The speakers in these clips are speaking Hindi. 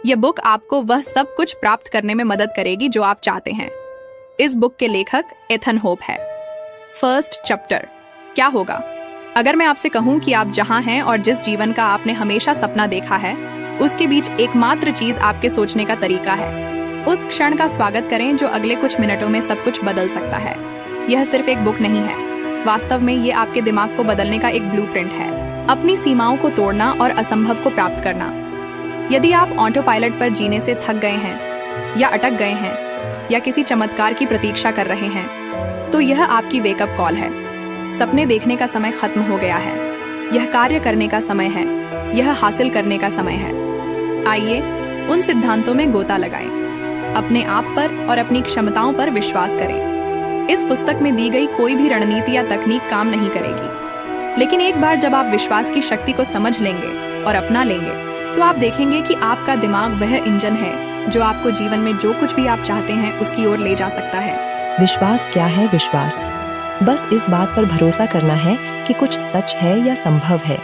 यह बुक आपको वह सब कुछ प्राप्त करने में मदद करेगी जो आप चाहते हैं। इस बुक के लेखक एथन होप है। फर्स्ट चैप्टर, क्या होगा अगर मैं आपसे कहूं कि आप जहां हैं और जिस जीवन का आपने हमेशा सपना देखा है उसके बीच एकमात्र चीज आपके सोचने का तरीका है। उस क्षण का स्वागत करें जो अगले कुछ मिनटों में सब कुछ बदल सकता है। यह सिर्फ एक बुक नहीं है, वास्तव में ये आपके दिमाग को बदलने का एक ब्लूप्रिंट है, अपनी सीमाओं को तोड़ना और असंभव को प्राप्त करना। यदि आप ऑटो पायलट पर जीने से थक गए हैं या अटक गए हैं या किसी चमत्कार की प्रतीक्षा कर रहे हैं, तो यह आपकी वेकअप कॉल है। सपने देखने का समय खत्म हो गया है, यह कार्य करने का समय है, यह हासिल करने का समय है। आइए उन सिद्धांतों में गोता लगाएं, अपने आप पर और अपनी क्षमताओं पर विश्वास करें। इस पुस्तक में दी गई कोई भी रणनीति या तकनीक काम नहीं करेगी, लेकिन एक बार जब आप विश्वास की शक्ति को समझ लेंगे और अपना लेंगे, तो आप देखेंगे कि आपका दिमाग वह इंजन है जो आपको जीवन में जो कुछ भी आप चाहते हैं उसकी ओर ले जा सकता है। विश्वास क्या है? विश्वास बस इस बात पर भरोसा करना है कि कुछ सच है या संभव है।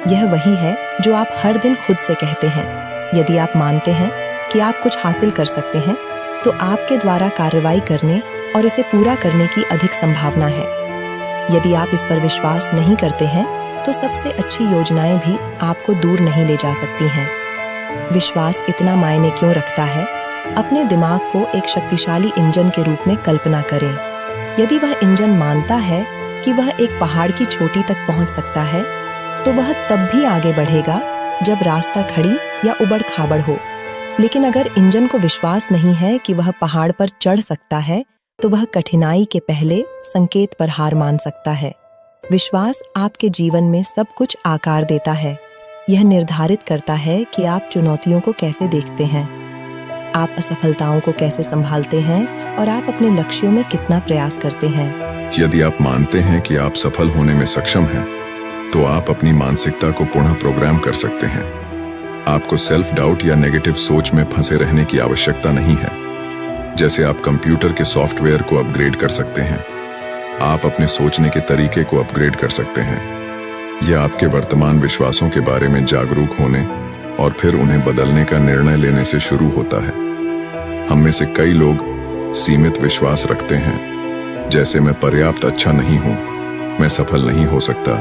यह वही है जो आप हर दिन खुद से कहते हैं। यदि आप मानते हैं कि आप कुछ हासिल कर सकते हैं, तो आपके द्वारा कार्रवाई करने और इसे पूरा करने की अधिक संभावना है। यदि आप इस पर विश्वास नहीं करते हैं, तो सबसे अच्छी योजनाएं भी आपको दूर नहीं ले जा सकती हैं। विश्वास इतना मायने क्यों रखता है? अपने दिमाग को एक शक्तिशाली इंजन के रूप में कल्पना करें। यदि वह इंजन मानता है कि वह एक पहाड़ की चोटी तक पहुंच सकता है, तो वह तब भी आगे बढ़ेगा जब रास्ता खड़ी या उबड़-खाबड़ हो। लेकिन अगर इंजन को विश्वास नहीं है कि वह पहाड़ पर चढ़ सकता है, तो वह कठिनाई के पहले संकेत पर हार मान सकता है। विश्वास आपके जीवन में सब कुछ आकार देता है। यह निर्धारित करता है कि आप चुनौतियों को कैसे देखते हैं, आप असफलताओं को कैसे संभालते हैं और आप अपने लक्ष्यों में कितना प्रयास करते हैं। यदि आप मानते हैं कि आप सफल होने में सक्षम हैं, तो आप अपनी मानसिकता को पुनः प्रोग्राम कर सकते हैं। आपको सेल्फ डाउट या नेगेटिव सोच में फंसे रहने की आवश्यकता नहीं है। जैसे आप कंप्यूटर के सॉफ्टवेयर को अपग्रेड कर सकते हैं, आप अपने सोचने के तरीके को अपग्रेड कर सकते हैं। यह आपके वर्तमान विश्वासों के बारे में जागरूक होने और फिर उन्हें बदलने का निर्णय लेने से शुरू होता है। हम में से कई लोग सीमित विश्वास रखते हैं, जैसे मैं पर्याप्त अच्छा नहीं हूं, मैं सफल नहीं हो सकता,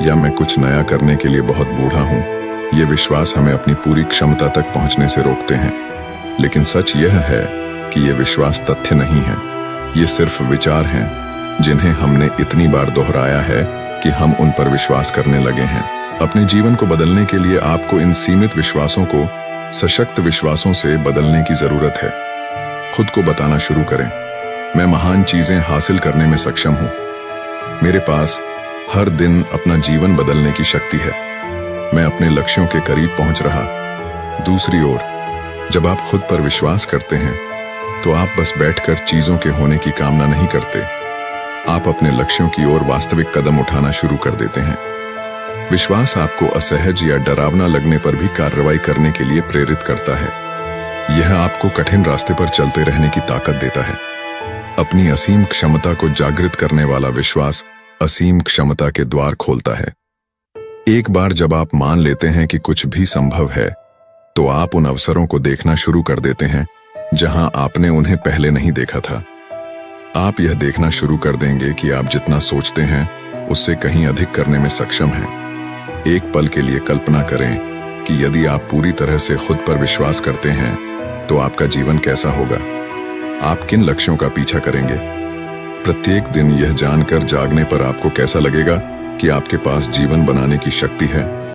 या मैं कुछ नया करने के लिए बहुत बूढ़ा हूं। ये विश्वास हमें अपनी पूरी क्षमता तक पहुंचने से रोकते हैं। लेकिन सच यह है कि ये विश्वास तथ्य नहीं है, ये सिर्फ विचार हैं जिन्हें हमने इतनी बार दोहराया है कि हम उन पर विश्वास करने लगे हैं। अपने जीवन को बदलने के लिए आपको इन सीमित विश्वासों को सशक्त विश्वासों से बदलने की जरूरत है। खुद को बताना शुरू करें, मैं महान चीजें हासिल करने में सक्षम हूं। मेरे पास हर दिन अपना जीवन बदलने की शक्ति है। मैं अपने लक्ष्यों के करीब पहुंच रहा। दूसरी ओर, जब आप खुद पर विश्वास करते हैं, तो आप बस बैठकर चीजों के होने की कामना नहीं करते, आप अपने लक्ष्यों की ओर वास्तविक कदम उठाना शुरू कर देते हैं। विश्वास आपको असहज या डरावना लगने पर भी कार्रवाई करने के लिए प्रेरित करता है। यह आपको कठिन रास्ते पर चलते रहने की ताकत देता है। अपनी असीम क्षमता को जागृत करने वाला विश्वास असीम क्षमता के द्वार खोलता है। एक बार जब आप मान लेते हैं कि कुछ भी संभव है, तो आप उन अवसरों को देखना शुरू कर देते हैं जहां आपने उन्हें पहले नहीं देखा था। आप यह देखना शुरू कर देंगे कि आप जितना सोचते हैं उससे कहीं अधिक करने में सक्षम हैं। एक पल के लिए कल्पना करें कि यदि आप पूरी तरह से खुद पर विश्वास करते हैं, तो आपका जीवन कैसा होगा। आप किन लक्ष्यों का पीछा करेंगे। प्रत्येक दिन यह जानकर जागने पर आपको कैसा लगेगा कि आपके पास जीवन बनाने की शक्ति है।